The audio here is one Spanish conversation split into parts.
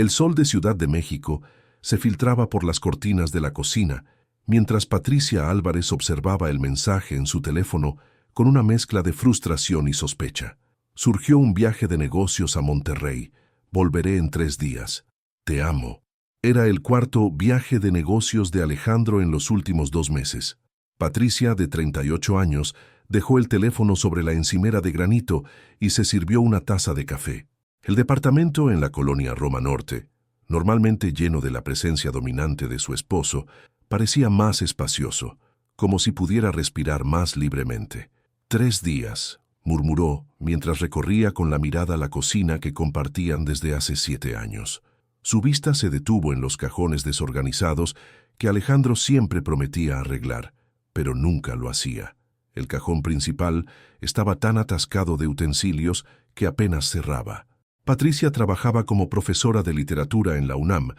El sol de Ciudad de México se filtraba por las cortinas de la cocina, mientras Patricia Álvarez observaba el mensaje en su teléfono con una mezcla de frustración y sospecha. Surgió un viaje de negocios a Monterrey. Volveré en 3 días. Te amo. Era el cuarto viaje de negocios de Alejandro en los últimos 2 meses. Patricia, de 38 años, dejó el teléfono sobre la encimera de granito y se sirvió una taza de café. El departamento en la colonia Roma Norte, normalmente lleno de la presencia dominante de su esposo, parecía más espacioso, como si pudiera respirar más libremente. 3 días, murmuró mientras recorría con la mirada la cocina que compartían desde hace 7 años. Su vista se detuvo en los cajones desorganizados que Alejandro siempre prometía arreglar, pero nunca lo hacía. El cajón principal estaba tan atascado de utensilios que apenas cerraba. Patricia trabajaba como profesora de literatura en la UNAM,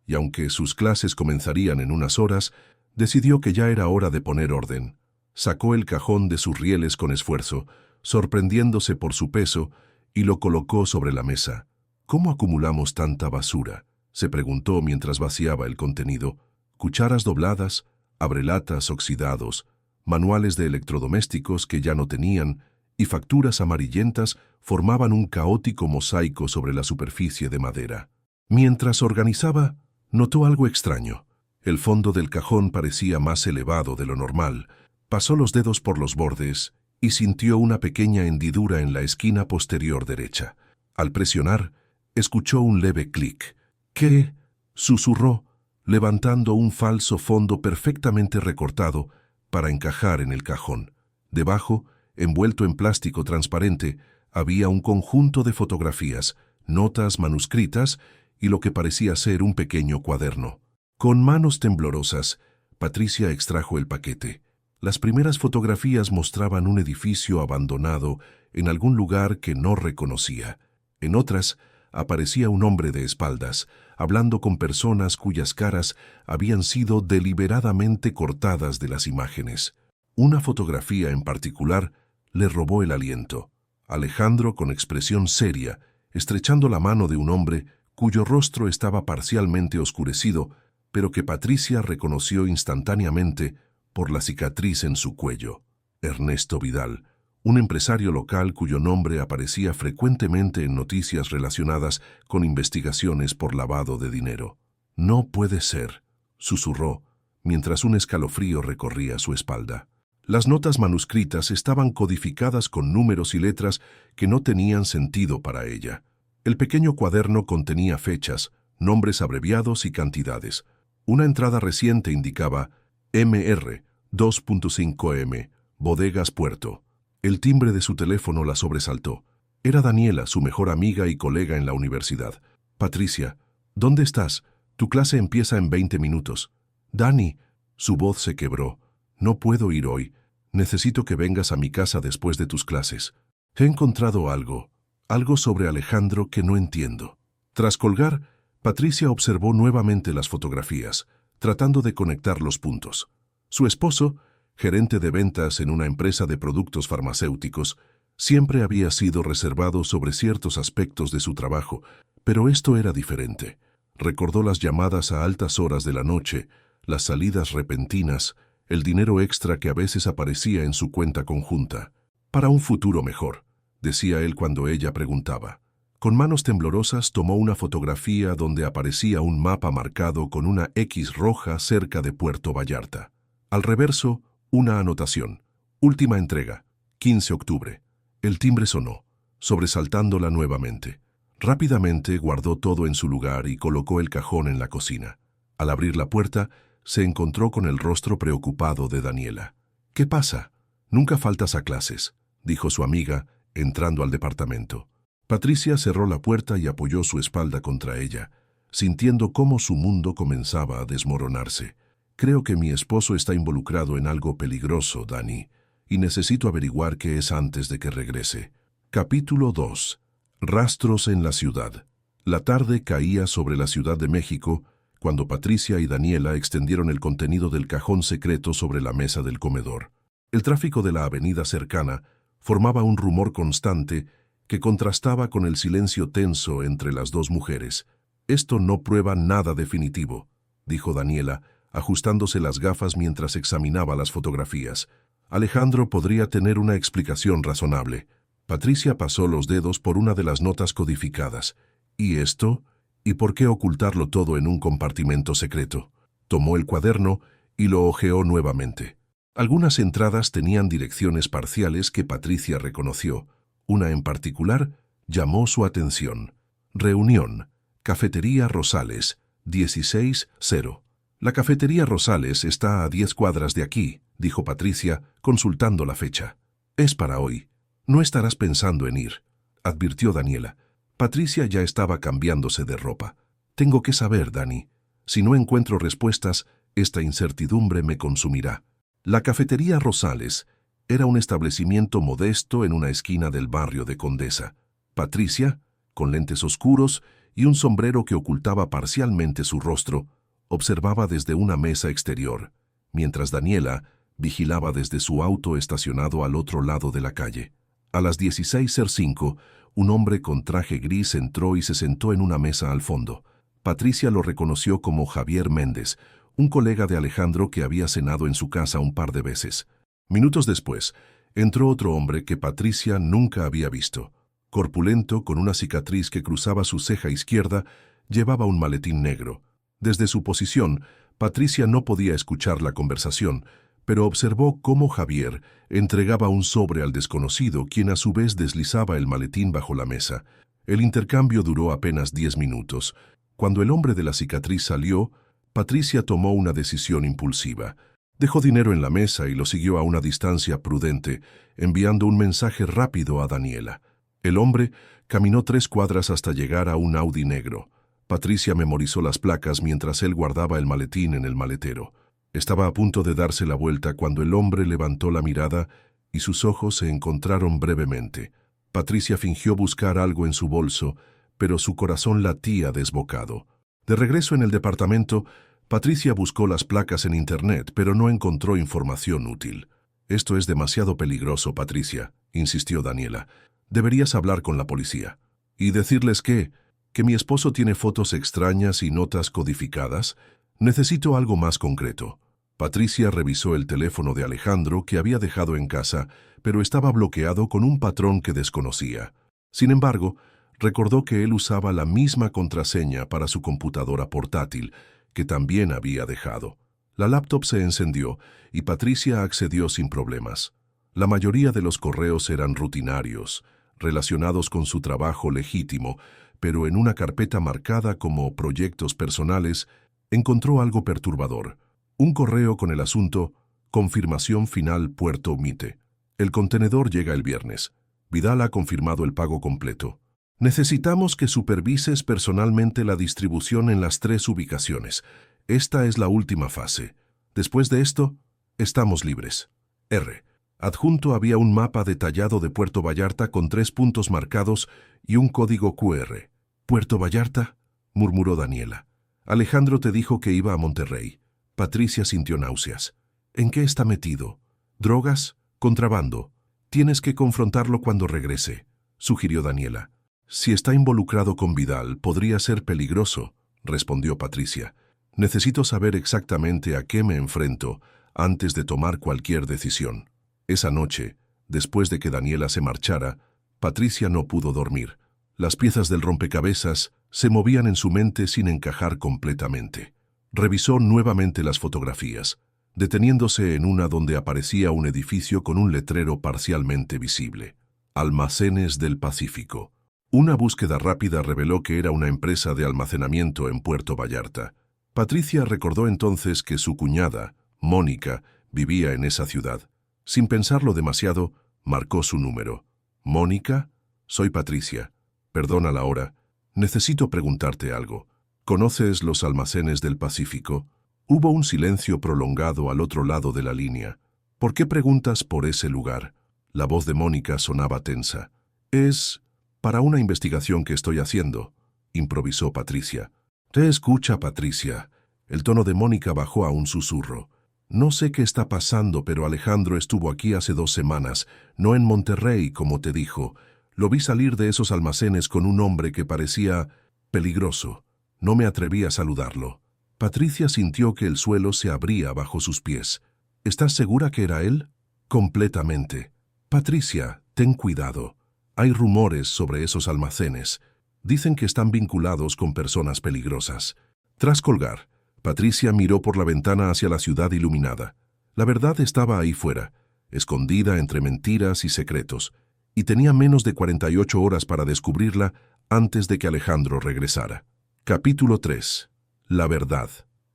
y aunque sus clases comenzarían en unas horas, decidió que ya era hora de poner orden. Sacó el cajón de sus rieles con esfuerzo, sorprendiéndose por su peso, y lo colocó sobre la mesa. ¿Cómo acumulamos tanta basura?, se preguntó mientras vaciaba el contenido. Cucharas dobladas, abrelatas oxidados, manuales de electrodomésticos que ya no tenían, y facturas amarillentas formaban un caótico mosaico sobre la superficie de madera. Mientras organizaba, notó algo extraño. El fondo del cajón parecía más elevado de lo normal. Pasó los dedos por los bordes y sintió una pequeña hendidura en la esquina posterior derecha. Al presionar, escuchó un leve clic. ¿Qué?, susurró, levantando un falso fondo perfectamente recortado para encajar en el cajón. Debajo, envuelto en plástico transparente, había un conjunto de fotografías, notas manuscritas y lo que parecía ser un pequeño cuaderno. Con manos temblorosas, Patricia extrajo el paquete. Las primeras fotografías mostraban un edificio abandonado en algún lugar que no reconocía. En otras, aparecía un hombre de espaldas, hablando con personas cuyas caras habían sido deliberadamente cortadas de las imágenes. Una fotografía en particular le robó el aliento. Alejandro, con expresión seria, estrechando la mano de un hombre cuyo rostro estaba parcialmente oscurecido, pero que Patricia reconoció instantáneamente por la cicatriz en su cuello. Ernesto Vidal, un empresario local cuyo nombre aparecía frecuentemente en noticias relacionadas con investigaciones por lavado de dinero. «No puede ser», susurró, mientras un escalofrío recorría su espalda. Las notas manuscritas estaban codificadas con números y letras que no tenían sentido para ella. El pequeño cuaderno contenía fechas, nombres abreviados y cantidades. Una entrada reciente indicaba MR 2.5M, Bodegas Puerto. El timbre de su teléfono la sobresaltó. Era Daniela, su mejor amiga y colega en la universidad. «Patricia, ¿dónde estás? Tu clase empieza en 20 minutos. Dani», su voz se quebró. «No puedo ir hoy. Necesito que vengas a mi casa después de tus clases. He encontrado algo sobre Alejandro que no entiendo». Tras colgar, Patricia observó nuevamente las fotografías, tratando de conectar los puntos. Su esposo, gerente de ventas en una empresa de productos farmacéuticos, siempre había sido reservado sobre ciertos aspectos de su trabajo, pero esto era diferente. Recordó las llamadas a altas horas de la noche, las salidas repentinas, el dinero extra que a veces aparecía en su cuenta conjunta. «Para un futuro mejor», decía él cuando ella preguntaba. Con manos temblorosas tomó una fotografía donde aparecía un mapa marcado con una X roja cerca de Puerto Vallarta. Al reverso, una anotación. «Última entrega, 15 octubre». El timbre sonó, sobresaltándola nuevamente. Rápidamente guardó todo en su lugar y colocó el cajón en la cocina. Al abrir la puerta, se encontró con el rostro preocupado de Daniela. «¿Qué pasa? Nunca faltas a clases», dijo su amiga, entrando al departamento. Patricia cerró la puerta y apoyó su espalda contra ella, sintiendo cómo su mundo comenzaba a desmoronarse. «Creo que mi esposo está involucrado en algo peligroso, Dani, y necesito averiguar qué es antes de que regrese». Capítulo 2. Rastros en la ciudad. La tarde caía sobre la Ciudad de México cuando Patricia y Daniela extendieron el contenido del cajón secreto sobre la mesa del comedor. El tráfico de la avenida cercana formaba un rumor constante que contrastaba con el silencio tenso entre las dos mujeres. Esto no prueba nada definitivo, dijo Daniela, ajustándose las gafas mientras examinaba las fotografías. Alejandro podría tener una explicación razonable. Patricia pasó los dedos por una de las notas codificadas. ¿Y esto? ¿Y por qué ocultarlo todo en un compartimento secreto? Tomó el cuaderno y lo hojeó nuevamente. Algunas entradas tenían direcciones parciales que Patricia reconoció. Una en particular llamó su atención. Reunión. Cafetería Rosales, 16-0. La cafetería Rosales está a 10 cuadras de aquí, dijo Patricia, consultando la fecha. Es para hoy. No estarás pensando en ir, advirtió Daniela. Patricia ya estaba cambiándose de ropa. Tengo que saber, Dani. Si no encuentro respuestas, esta incertidumbre me consumirá. La cafetería Rosales era un establecimiento modesto en una esquina del barrio de Condesa. Patricia, con lentes oscuros y un sombrero que ocultaba parcialmente su rostro, observaba desde una mesa exterior, mientras Daniela vigilaba desde su auto estacionado al otro lado de la calle. A las 16:05, un hombre con traje gris entró y se sentó en una mesa al fondo. Patricia lo reconoció como Javier Méndez, un colega de Alejandro que había cenado en su casa un par de veces. Minutos después, entró otro hombre que Patricia nunca había visto. Corpulento, con una cicatriz que cruzaba su ceja izquierda, llevaba un maletín negro. Desde su posición, Patricia no podía escuchar la conversación, pero observó cómo Javier entregaba un sobre al desconocido, quien a su vez deslizaba el maletín bajo la mesa. El intercambio duró apenas 10 minutos. Cuando el hombre de la cicatriz salió, Patricia tomó una decisión impulsiva. Dejó dinero en la mesa y lo siguió a una distancia prudente, enviando un mensaje rápido a Daniela. El hombre caminó 3 cuadras hasta llegar a un Audi negro. Patricia memorizó las placas mientras él guardaba el maletín en el maletero. Estaba a punto de darse la vuelta cuando el hombre levantó la mirada y sus ojos se encontraron brevemente. Patricia fingió buscar algo en su bolso, pero su corazón latía desbocado. De regreso en el departamento, Patricia buscó las placas en internet, pero no encontró información útil. «Esto es demasiado peligroso, Patricia», insistió Daniela. «Deberías hablar con la policía. ¿Y decirles qué? ¿Que mi esposo tiene fotos extrañas y notas codificadas? Necesito algo más concreto». Patricia revisó el teléfono de Alejandro que había dejado en casa, pero estaba bloqueado con un patrón que desconocía. Sin embargo, recordó que él usaba la misma contraseña para su computadora portátil, que también había dejado. La laptop se encendió y Patricia accedió sin problemas. La mayoría de los correos eran rutinarios, relacionados con su trabajo legítimo, pero en una carpeta marcada como proyectos personales, encontró algo perturbador. Un correo con el asunto «Confirmación final Puerto Mite». El contenedor llega el viernes. Vidal ha confirmado el pago completo. Necesitamos que supervises personalmente la distribución en las 3 ubicaciones. Esta es la última fase. Después de esto, estamos libres. R. Adjunto había un mapa detallado de Puerto Vallarta con 3 puntos marcados y un código QR. «¿Puerto Vallarta?», murmuró Daniela. «Alejandro te dijo que iba a Monterrey». Patricia sintió náuseas. «¿En qué está metido? ¿Drogas? ¿Contrabando? Tienes que confrontarlo cuando regrese», sugirió Daniela. «Si está involucrado con Vidal, podría ser peligroso», respondió Patricia. «Necesito saber exactamente a qué me enfrento antes de tomar cualquier decisión». Esa noche, después de que Daniela se marchara, Patricia no pudo dormir. Las piezas del rompecabezas se movían en su mente sin encajar completamente. Revisó nuevamente las fotografías, deteniéndose en una donde aparecía un edificio con un letrero parcialmente visible. Almacenes del Pacífico. Una búsqueda rápida reveló que era una empresa de almacenamiento en Puerto Vallarta. Patricia recordó entonces que su cuñada, Mónica, vivía en esa ciudad. Sin pensarlo demasiado, marcó su número. «Mónica, soy Patricia. Perdona la hora. Necesito preguntarte algo. ¿Conoces los almacenes del Pacífico?» Hubo un silencio prolongado al otro lado de la línea. «¿Por qué preguntas por ese lugar?» La voz de Mónica sonaba tensa. «Es para una investigación que estoy haciendo», improvisó Patricia. «Te escucha, Patricia». El tono de Mónica bajó a un susurro. «No sé qué está pasando, pero Alejandro estuvo aquí hace 2 semanas, no en Monterrey, como te dijo. Lo vi salir de esos almacenes con un hombre que parecía peligroso. No me atreví a saludarlo. Patricia sintió que el suelo se abría bajo sus pies. ¿Estás segura que era él? Completamente. Patricia, ten cuidado. Hay rumores sobre esos almacenes. Dicen que están vinculados con personas peligrosas. Tras colgar, Patricia miró por la ventana hacia la ciudad iluminada. La verdad estaba ahí fuera, escondida entre mentiras y secretos, y tenía menos de 48 horas para descubrirla antes de que Alejandro regresara. Capítulo 3. La verdad.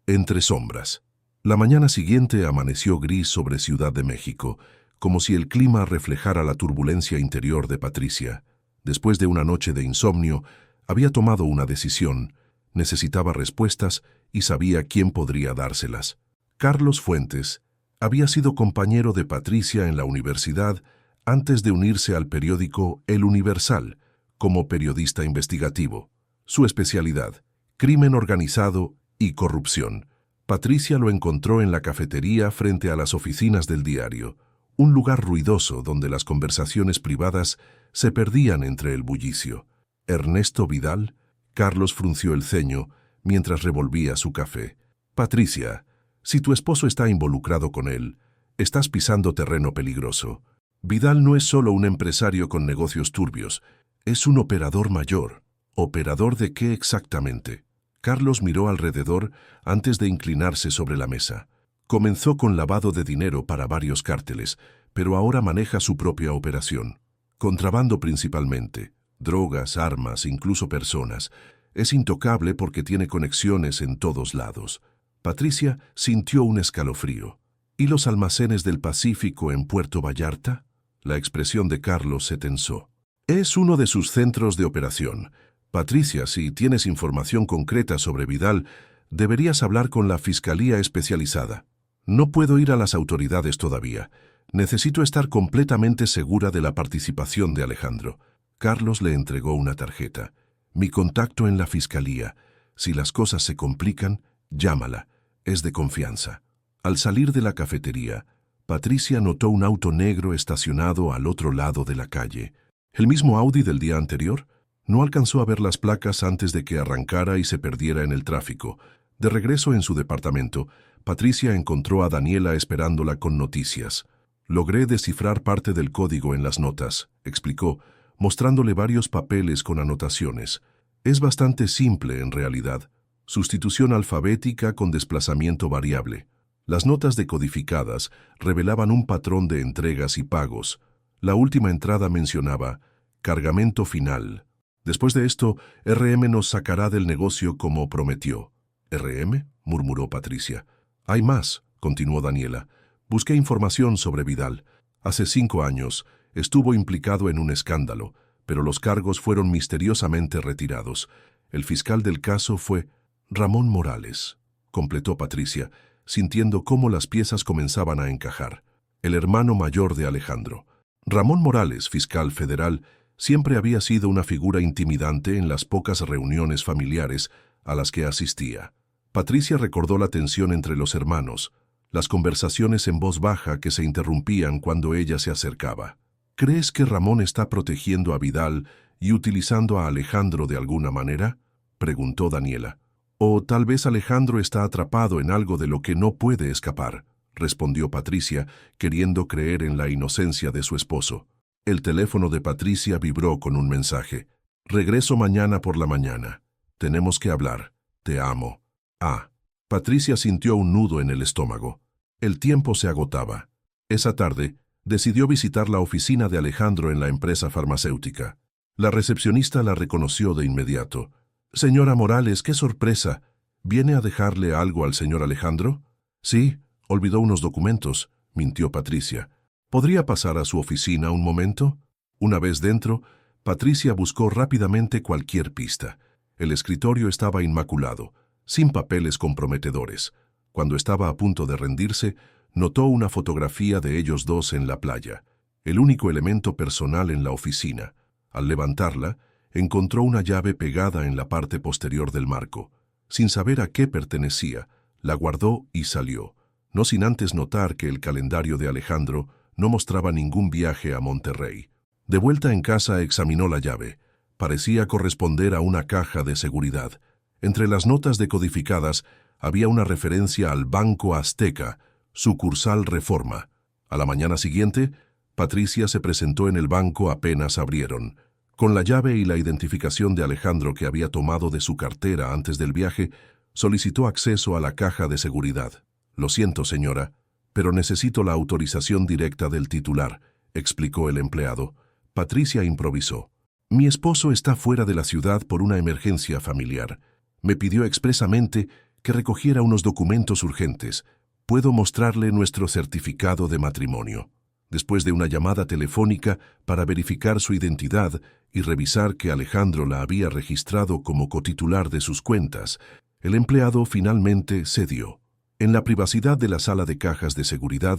Entre sombras. La mañana siguiente amaneció gris sobre Ciudad de México, como si el clima reflejara la turbulencia interior de Patricia. Después de una noche de insomnio, había tomado una decisión, necesitaba respuestas y sabía quién podría dárselas. Carlos Fuentes había sido compañero de Patricia en la universidad antes de unirse al periódico El Universal como periodista investigativo. Su especialidad, crimen organizado y corrupción. Patricia lo encontró en la cafetería frente a las oficinas del diario, un lugar ruidoso donde las conversaciones privadas se perdían entre el bullicio. ¿Ernesto Vidal? Carlos frunció el ceño mientras revolvía su café. Patricia, si tu esposo está involucrado con él, estás pisando terreno peligroso. Vidal no es solo un empresario con negocios turbios, es un operador mayor. ¿Operador de qué exactamente? Carlos miró alrededor antes de inclinarse sobre la mesa. Comenzó con lavado de dinero para varios cárteles, pero ahora maneja su propia operación. Contrabando principalmente, drogas, armas, incluso personas. Es intocable porque tiene conexiones en todos lados. Patricia sintió un escalofrío. ¿Y los almacenes del Pacífico en Puerto Vallarta? La expresión de Carlos se tensó. Es uno de sus centros de operación. Patricia, si tienes información concreta sobre Vidal, deberías hablar con la Fiscalía Especializada. No puedo ir a las autoridades todavía. Necesito estar completamente segura de la participación de Alejandro. Carlos le entregó una tarjeta. Mi contacto en la Fiscalía. Si las cosas se complican, llámala. Es de confianza. Al salir de la cafetería, Patricia notó un auto negro estacionado al otro lado de la calle. ¿El mismo Audi del día anterior? No alcanzó a ver las placas antes de que arrancara y se perdiera en el tráfico. De regreso en su departamento, Patricia encontró a Daniela esperándola con noticias. Logré descifrar parte del código en las notas, explicó, mostrándole varios papeles con anotaciones. Es bastante simple en realidad. Sustitución alfabética con desplazamiento variable. Las notas decodificadas revelaban un patrón de entregas y pagos. La última entrada mencionaba cargamento final. Después de esto, RM nos sacará del negocio como prometió. ¿RM? Murmuró Patricia. Hay más, continuó Daniela. Busqué información sobre Vidal. Hace 5 años estuvo implicado en un escándalo, pero los cargos fueron misteriosamente retirados. El fiscal del caso fue Ramón Morales, completó Patricia, sintiendo cómo las piezas comenzaban a encajar. El hermano mayor de Alejandro. Ramón Morales, fiscal federal, siempre había sido una figura intimidante en las pocas reuniones familiares a las que asistía. Patricia recordó la tensión entre los hermanos, las conversaciones en voz baja que se interrumpían cuando ella se acercaba. ¿Crees que Ramón está protegiendo a Vidal y utilizando a Alejandro de alguna manera? Preguntó Daniela. O tal vez Alejandro está atrapado en algo de lo que no puede escapar, respondió Patricia, queriendo creer en la inocencia de su esposo. El teléfono de Patricia vibró con un mensaje. Regreso mañana por la mañana. Tenemos que hablar. Te amo. Ah. Patricia sintió un nudo en el estómago. El tiempo se agotaba. Esa tarde, decidió visitar la oficina de Alejandro en la empresa farmacéutica. La recepcionista la reconoció de inmediato. Señora Morales, qué sorpresa. ¿Viene a dejarle algo al señor Alejandro? Sí, olvidó unos documentos, mintió Patricia. ¿Podría pasar a su oficina un momento? Una vez dentro, Patricia buscó rápidamente cualquier pista. El escritorio estaba inmaculado, sin papeles comprometedores. Cuando estaba a punto de rendirse, notó una fotografía de ellos dos en la playa, el único elemento personal en la oficina. Al levantarla, encontró una llave pegada en la parte posterior del marco. Sin saber a qué pertenecía, la guardó y salió, no sin antes notar que el calendario de Alejandro no mostraba ningún viaje a Monterrey. De vuelta en casa examinó la llave. Parecía corresponder a una caja de seguridad. Entre las notas decodificadas había una referencia al Banco Azteca, sucursal Reforma. A la mañana siguiente, Patricia se presentó en el banco apenas abrieron. Con la llave y la identificación de Alejandro que había tomado de su cartera antes del viaje, solicitó acceso a la caja de seguridad. «Lo siento, señora, pero necesito la autorización directa del titular», explicó el empleado. Patricia improvisó. «Mi esposo está fuera de la ciudad por una emergencia familiar. Me pidió expresamente que recogiera unos documentos urgentes. Puedo mostrarle nuestro certificado de matrimonio». Después de una llamada telefónica para verificar su identidad y revisar que Alejandro la había registrado como cotitular de sus cuentas, el empleado finalmente cedió. En la privacidad de la sala de cajas de seguridad,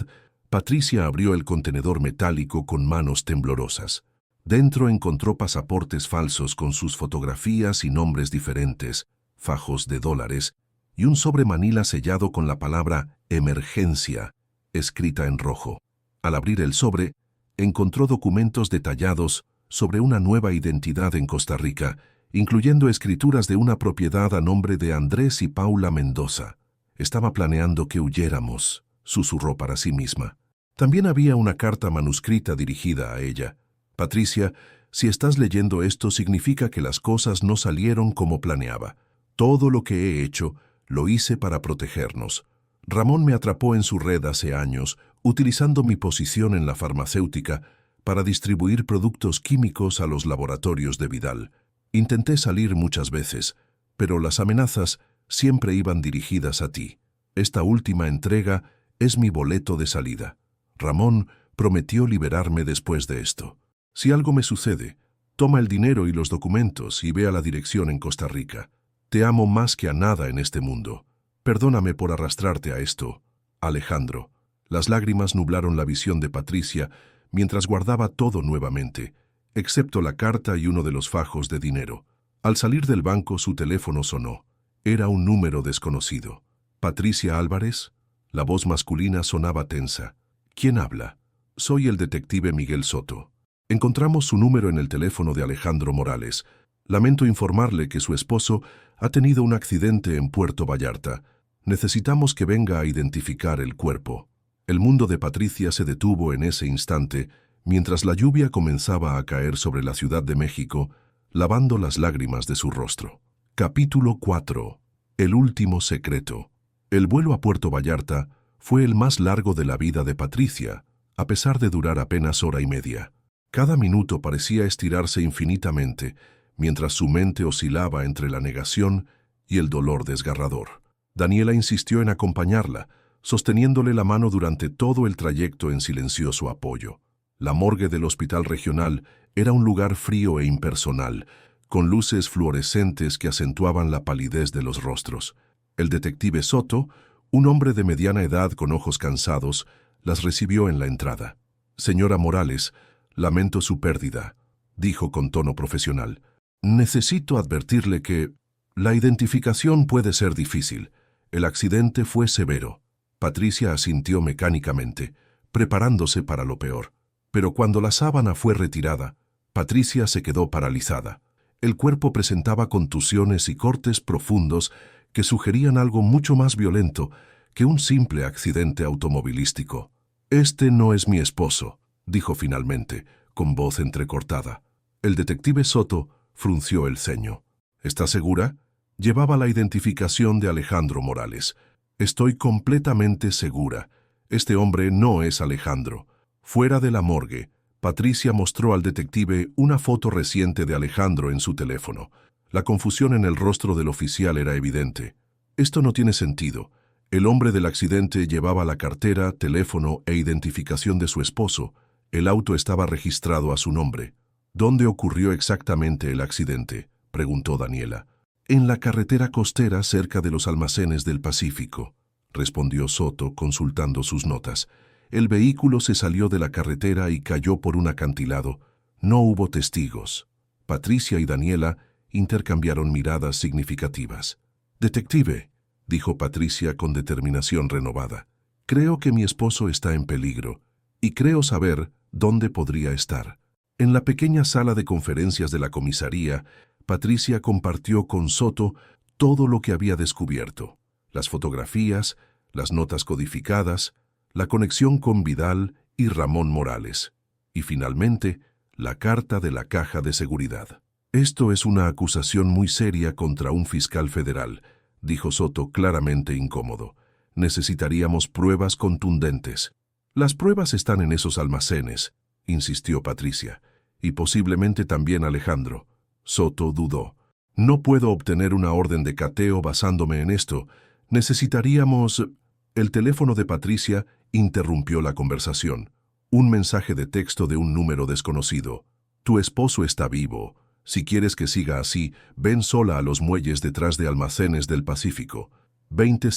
Patricia abrió el contenedor metálico con manos temblorosas. Dentro encontró pasaportes falsos con sus fotografías y nombres diferentes, fajos de dólares y un sobre manila sellado con la palabra «emergencia» escrita en rojo. Al abrir el sobre, encontró documentos detallados sobre una nueva identidad en Costa Rica, incluyendo escrituras de una propiedad a nombre de Andrés y Paula Mendoza. «Estaba planeando que huyéramos», susurró para sí misma. También había una carta manuscrita dirigida a ella. «Patricia, si estás leyendo esto significa que las cosas no salieron como planeaba. Todo lo que he hecho, lo hice para protegernos. Ramón me atrapó en su red hace años, utilizando mi posición en la farmacéutica para distribuir productos químicos a los laboratorios de Vidal. Intenté salir muchas veces, pero las amenazas siempre iban dirigidas a ti. Esta última entrega es mi boleto de salida. Ramón prometió liberarme después de esto. Si algo me sucede, toma el dinero y los documentos y ve a la dirección en Costa Rica. Te amo más que a nada en este mundo. Perdóname por arrastrarte a esto, Alejandro». Las lágrimas nublaron la visión de Patricia mientras guardaba todo nuevamente, excepto la carta y uno de los fajos de dinero. Al salir del banco, su teléfono sonó. Era un número desconocido. «¿Patricia Álvarez?» La voz masculina sonaba tensa. «¿Quién habla?» «Soy el detective Miguel Soto. Encontramos su número en el teléfono de Alejandro Morales. Lamento informarle que su esposo ha tenido un accidente en Puerto Vallarta. Necesitamos que venga a identificar el cuerpo». El mundo de Patricia se detuvo en ese instante, mientras la lluvia comenzaba a caer sobre la Ciudad de México, lavando las lágrimas de su rostro. Capítulo 4. El último secreto. El vuelo a Puerto Vallarta fue el más largo de la vida de Patricia, a pesar de durar apenas hora y media. Cada minuto parecía estirarse infinitamente, mientras su mente oscilaba entre la negación y el dolor desgarrador. Daniela insistió en acompañarla, sosteniéndole la mano durante todo el trayecto en silencioso apoyo. La morgue del hospital regional era un lugar frío e impersonal, con luces fluorescentes que acentuaban la palidez de los rostros. El detective Soto, un hombre de mediana edad con ojos cansados, las recibió en la entrada. «Señora Morales, lamento su pérdida», dijo con tono profesional. «Necesito advertirle que la identificación puede ser difícil. El accidente fue severo». Patricia asintió mecánicamente, preparándose para lo peor. Pero cuando la sábana fue retirada, Patricia se quedó paralizada. El cuerpo presentaba contusiones y cortes profundos que sugerían algo mucho más violento que un simple accidente automovilístico. «Este no es mi esposo», dijo finalmente, con voz entrecortada. El detective Soto frunció el ceño. «¿Está segura?» Llevaba la identificación de Alejandro Morales. «Estoy completamente segura. Este hombre no es Alejandro». Fuera de la morgue, Patricia mostró al detective una foto reciente de Alejandro en su teléfono. La confusión en el rostro del oficial era evidente. «Esto no tiene sentido. El hombre del accidente llevaba la cartera, teléfono e identificación de su esposo. El auto estaba registrado a su nombre». «¿Dónde ocurrió exactamente el accidente?», preguntó Daniela. «En la carretera costera cerca de los almacenes del Pacífico», respondió Soto consultando sus notas. «El vehículo se salió de la carretera y cayó por un acantilado. No hubo testigos». Patricia y Daniela intercambiaron miradas significativas. «Detective», dijo Patricia con determinación renovada, «creo que mi esposo está en peligro y creo saber dónde podría estar». En la pequeña sala de conferencias de la comisaría, Patricia compartió con Soto todo lo que había descubierto: las fotografías, las notas codificadas, la conexión con Vidal y Ramón Morales, y finalmente, la carta de la caja de seguridad. «Esto es una acusación muy seria contra un fiscal federal», dijo Soto claramente incómodo. «Necesitaríamos pruebas contundentes». «Las pruebas están en esos almacenes», insistió Patricia, «y posiblemente también Alejandro». Soto dudó. «No puedo obtener una orden de cateo basándome en esto. Necesitaríamos...» El teléfono de Patricia interrumpió la conversación. Un mensaje de texto de un número desconocido. «Tu esposo está vivo. Si quieres que siga así, ven sola a los muelles detrás de Almacenes del Pacífico. 20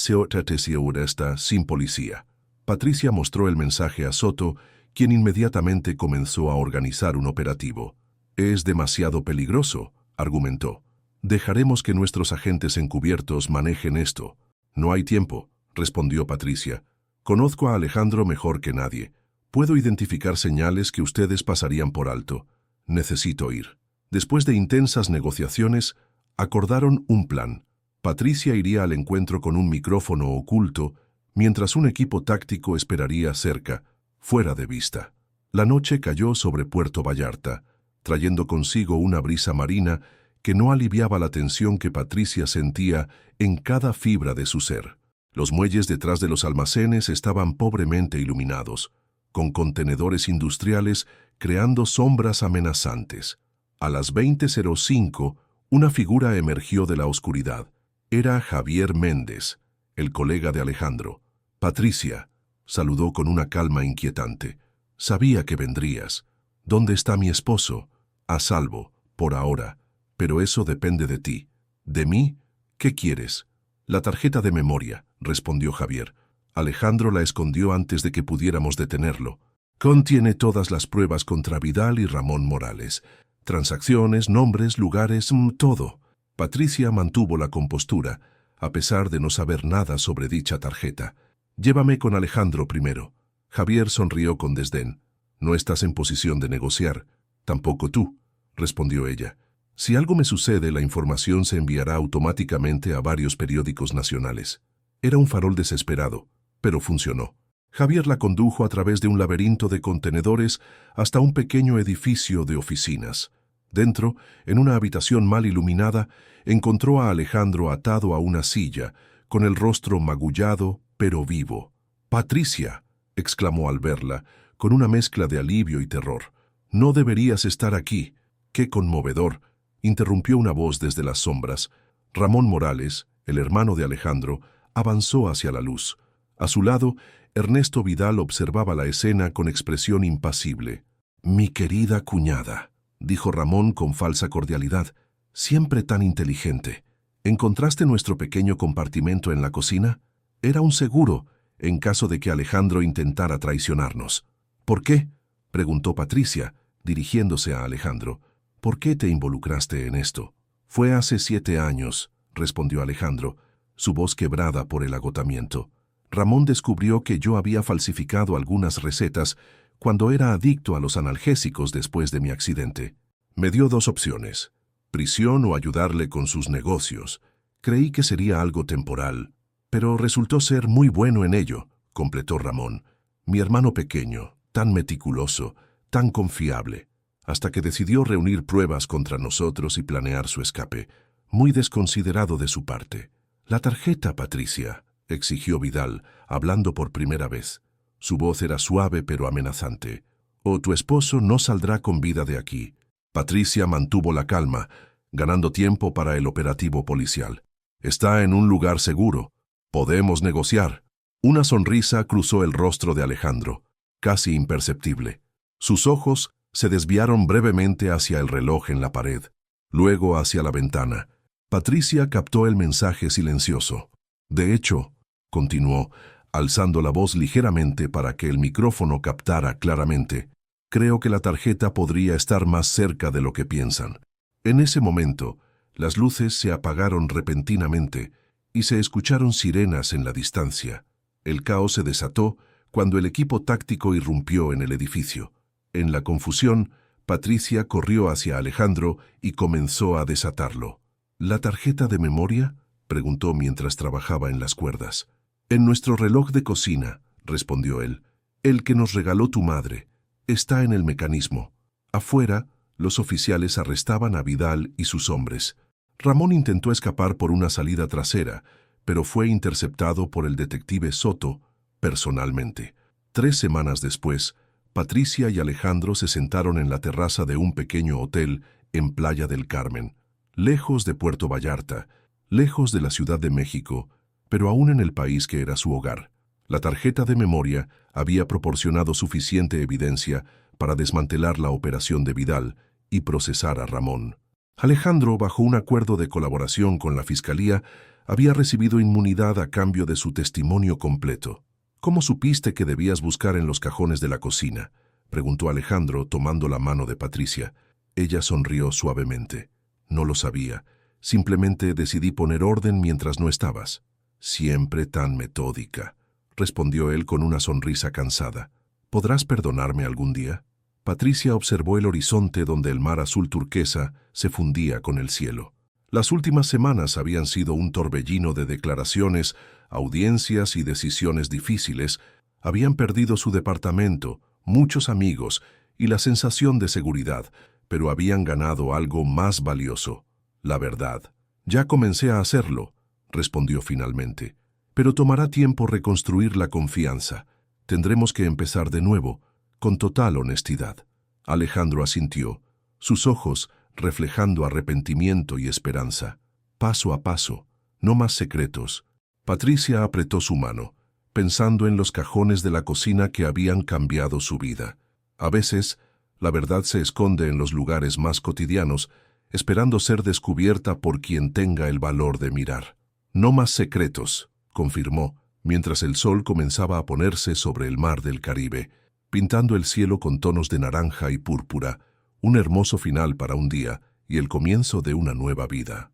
está sin policía». Patricia mostró el mensaje a Soto, quien inmediatamente comenzó a organizar un operativo. «Es demasiado peligroso», argumentó. «Dejaremos que nuestros agentes encubiertos manejen esto». «No hay tiempo», respondió Patricia. «Conozco a Alejandro mejor que nadie. Puedo identificar señales que ustedes pasarían por alto. Necesito ir». Después de intensas negociaciones, acordaron un plan. Patricia iría al encuentro con un micrófono oculto, mientras un equipo táctico esperaría cerca, fuera de vista. La noche cayó sobre Puerto Vallarta, trayendo consigo una brisa marina que no aliviaba la tensión que Patricia sentía en cada fibra de su ser. Los muelles detrás de los almacenes estaban pobremente iluminados, con contenedores industriales creando sombras amenazantes. A las 20:05, una figura emergió de la oscuridad. Era Javier Méndez, el colega de Alejandro. «Patricia», saludó con una calma inquietante. «Sabía que vendrías. ¿Dónde está mi esposo?» «A salvo, por ahora. Pero eso depende de ti». «¿De mí? ¿Qué quieres?» «La tarjeta de memoria», respondió Javier. «Alejandro la escondió antes de que pudiéramos detenerlo. Contiene todas las pruebas contra Vidal y Ramón Morales. Transacciones, nombres, lugares, todo». Patricia mantuvo la compostura, a pesar de no saber nada sobre dicha tarjeta. «Llévame con Alejandro primero». Javier sonrió con desdén. «No estás en posición de negociar. Tampoco tú», respondió ella. «Si algo me sucede, la información se enviará automáticamente a varios periódicos nacionales». Era un farol desesperado, pero funcionó. Javier la condujo a través de un laberinto de contenedores hasta un pequeño edificio de oficinas. Dentro, en una habitación mal iluminada, encontró a Alejandro atado a una silla, con el rostro magullado, pero vivo. «Patricia», exclamó al verla, con una mezcla de alivio y terror. «No deberías estar aquí». «Qué conmovedor», interrumpió una voz desde las sombras. Ramón Morales, el hermano de Alejandro, avanzó hacia la luz. A su lado, Ernesto Vidal observaba la escena con expresión impasible. «Mi querida cuñada», dijo Ramón con falsa cordialidad, «siempre tan inteligente. ¿Encontraste nuestro pequeño compartimento en la cocina? Era un seguro, en caso de que Alejandro intentara traicionarnos». «¿Por qué?», preguntó Patricia, dirigiéndose a Alejandro. «¿Por qué te involucraste en esto?» «Fue hace 7 años», respondió Alejandro, su voz quebrada por el agotamiento. «Ramón descubrió que yo había falsificado algunas recetas cuando era adicto a los analgésicos después de mi accidente. Me dio 2 opciones, prisión o ayudarle con sus negocios. Creí que sería algo temporal, pero resultó ser muy bueno en ello», completó Ramón. «Mi hermano pequeño, tan meticuloso, tan confiable, hasta que decidió reunir pruebas contra nosotros y planear su escape. Muy desconsiderado de su parte». «La tarjeta, Patricia», exigió Vidal, hablando por primera vez. Su voz era suave pero amenazante. «O tu esposo no saldrá con vida de aquí». Patricia mantuvo la calma, ganando tiempo para el operativo policial. «Está en un lugar seguro. Podemos negociar». Una sonrisa cruzó el rostro de Alejandro, casi imperceptible. Sus ojos se desviaron brevemente hacia el reloj en la pared, luego hacia la ventana. Patricia captó el mensaje silencioso. «De hecho», continuó, alzando la voz ligeramente para que el micrófono captara claramente, «creo que la tarjeta podría estar más cerca de lo que piensan». En ese momento, las luces se apagaron repentinamente y se escucharon sirenas en la distancia. El caos se desató cuando el equipo táctico irrumpió en el edificio. En la confusión, Patricia corrió hacia Alejandro y comenzó a desatarlo. «¿La tarjeta de memoria?», preguntó mientras trabajaba en las cuerdas. En nuestro reloj de cocina, respondió él. El que nos regaló tu madre. Está en el mecanismo. Afuera, los oficiales arrestaban a Vidal y sus hombres. Ramón intentó escapar por una salida trasera, pero fue interceptado por el detective Soto, personalmente. 3 semanas después, Patricia y Alejandro se sentaron en la terraza de un pequeño hotel en Playa del Carmen, lejos de Puerto Vallarta, lejos de la Ciudad de México, pero aún en el país que era su hogar. La tarjeta de memoria había proporcionado suficiente evidencia para desmantelar la operación de Vidal y procesar a Ramón. Alejandro, bajo un acuerdo de colaboración con la Fiscalía, había recibido inmunidad a cambio de su testimonio completo. ¿Cómo supiste que debías buscar en los cajones de la cocina?, preguntó Alejandro tomando la mano de Patricia. Ella sonrió suavemente. No lo sabía. Simplemente decidí poner orden mientras no estabas. Siempre tan metódica, respondió él con una sonrisa cansada. ¿Podrás perdonarme algún día? Patricia observó el horizonte donde el mar azul turquesa se fundía con el cielo. Las últimas semanas habían sido un torbellino de declaraciones, audiencias y decisiones difíciles. Habían perdido su departamento, muchos amigos y la sensación de seguridad, pero habían ganado algo más valioso, la verdad. Ya comencé a hacerlo, respondió finalmente. Pero tomará tiempo reconstruir la confianza. Tendremos que empezar de nuevo, con total honestidad. Alejandro asintió, sus ojos reflejando arrepentimiento y esperanza. Paso a paso, no más secretos. Patricia apretó su mano, pensando en los cajones de la cocina que habían cambiado su vida. A veces, la verdad se esconde en los lugares más cotidianos, esperando ser descubierta por quien tenga el valor de mirar. No más secretos, confirmó, mientras el sol comenzaba a ponerse sobre el mar del Caribe, pintando el cielo con tonos de naranja y púrpura, un hermoso final para un día y el comienzo de una nueva vida.